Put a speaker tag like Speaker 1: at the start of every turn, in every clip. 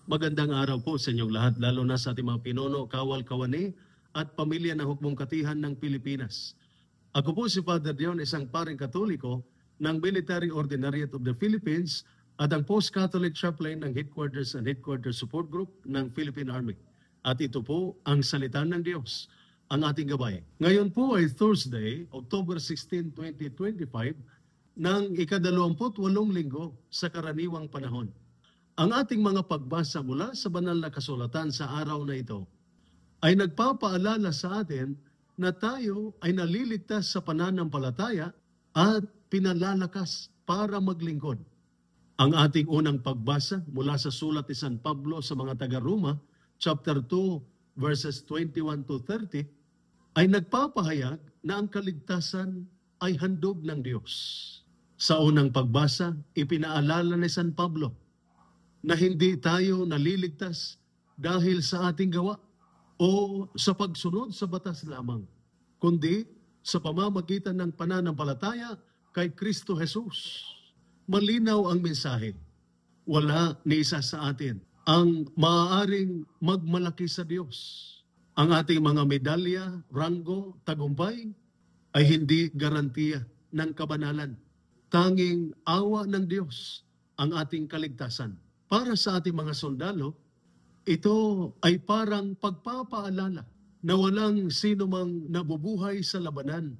Speaker 1: Magandang araw po sa inyong lahat, lalo na sa ating mga pinuno, kawal kawani at pamilya ng Hukbong Katihan ng Pilipinas. Ako po si Father Dion, isang paring Katoliko ng Military Ordinariate of the Philippines at ang Post-Catholic Chaplain ng Headquarters and Headquarters Support Group ng Philippine Army. At ito po ang salita ng Diyos, ang ating gabay. Ngayon po ay Thursday, October 16, 2025, ng ika-28 linggo sa karaniwang panahon. Ang ating mga pagbasa mula sa banal na kasulatan sa araw na ito ay nagpapaalala sa atin na tayo ay naliligtas sa pananampalataya at pinalalakas para maglingkod. Ang ating unang pagbasa mula sa sulat ni San Pablo sa mga taga-Roma, chapter 2, verses 21 to 30, ay nagpapahayag na ang kaligtasan ay handog ng Diyos. Sa unang pagbasa, ipinaalala ni San Pablo na hindi tayo naliligtas dahil sa ating gawa o sa pagsunod sa batas lamang, kundi sa pamamagitan ng pananampalataya kay Kristo Jesus. Malinaw ang mensahe. Wala ni isa sa atin ang maaaring magmalaki sa Diyos. Ang ating mga medalya, ranggo, tagumpay ay hindi garantiya ng kabanalan. Tanging awa ng Diyos ang ating kaligtasan. Para sa ating mga sundalo, ito ay parang pagpapaalala na walang sino mang nabubuhay sa labanan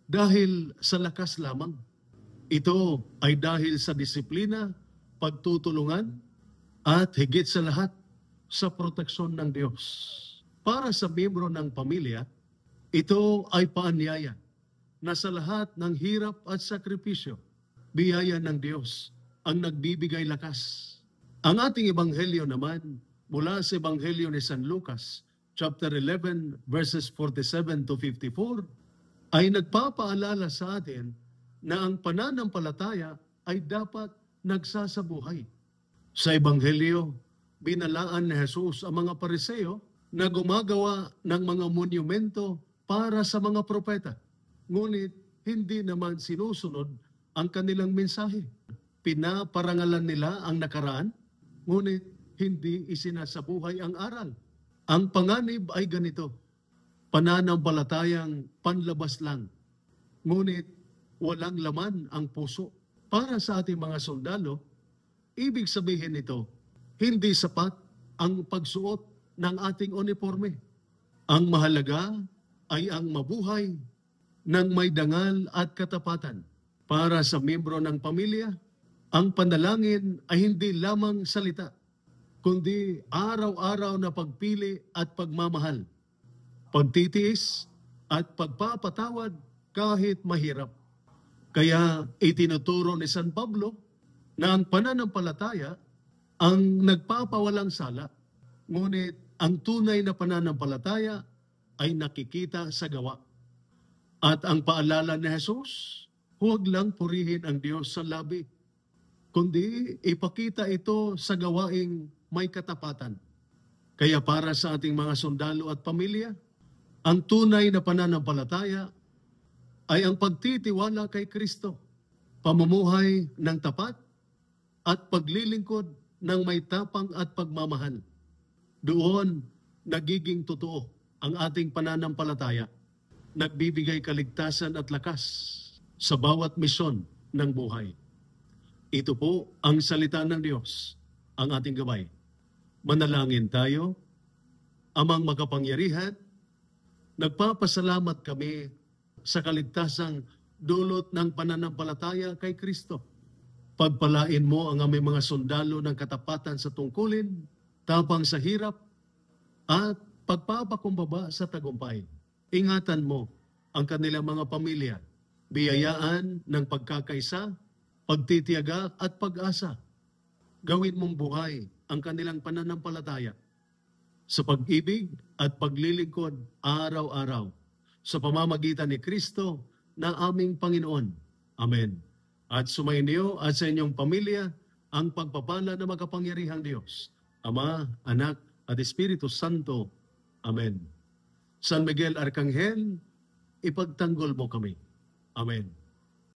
Speaker 1: dahil sa lakas lamang. Ito ay dahil sa disiplina, pagtutulungan, at higit sa lahat sa proteksyon ng Diyos. Para sa miyembro ng pamilya, ito ay paanyaya na sa lahat ng hirap at sakripisyo, biyaya ng Diyos ang nagbibigay lakas. Ang ating ebanghelyo naman mula sa ebanghelyo ni San Lucas, chapter 11, verses 47 to 54, ay nagpapaalala sa atin na ang pananampalataya ay dapat nagsasabuhay. Sa ebanghelyo, binalaan ni Jesus ang mga Pariseo na gumagawa ng mga monumento para sa mga propeta. Ngunit hindi naman sinusunod ang kanilang mensahe. Pinaparangalan nila ang nakaraan, ngunit hindi isinasabuhay ang aral. Ang panganib ay ganito, pananampalatayang panlabas lang, ngunit walang laman ang puso. Para sa ating mga sundalo, ibig sabihin nito, hindi sapat ang pagsuot ng ating uniforme. Ang mahalaga ay ang mabuhay ng may dangal at katapatan. Para sa miyembro ng pamilya, ang panalangin ay hindi lamang salita, kundi araw-araw na pagpili at pagmamahal, pagtitiis at pagpapatawad kahit mahirap. Kaya itinuturo ni San Pablo na ang pananampalataya ang nagpapawalang sala, ngunit ang tunay na pananampalataya ay nakikita sa gawa. At ang paalala ni Jesus, huwag lang purihin ang Diyos sa labi, kundi ipakita ito sa gawaing may katapatan. Kaya para sa ating mga sundalo at pamilya, ang tunay na pananampalataya ay ang pagtitiwala kay Kristo, pamumuhay ng tapat at paglilingkod ng may tapang at pagmamahal. Doon nagiging totoo ang ating pananampalataya, nagbibigay kaligtasan at lakas sa bawat misyon ng buhay. Ito po ang salita ng Diyos, ang ating gabay. Manalangin tayo. Amang makapangyarihan, nagpapasalamat kami sa kaligtasang dulot ng pananampalataya kay Kristo. Pagpalain mo ang aming mga sundalo ng katapatan sa tungkulin, tapang sa hirap, at pagpapakumbaba sa tagumpay. Ingatan mo ang kanilang mga pamilya, biyayaan ng pagkakaisa, pagtitiyaga at pag-asa. Gawin mong buhay ang kanilang pananampalataya sa pag-ibig at paglilingkod araw-araw sa pamamagitan ni Kristo na aming Panginoon. Amen. At sumainyo at sa inyong pamilya ang pagpapala ng makapangyarihang Diyos, Ama, Anak at Espiritu Santo. Amen. San Miguel Arcangel, ipagtanggol mo kami. Amen.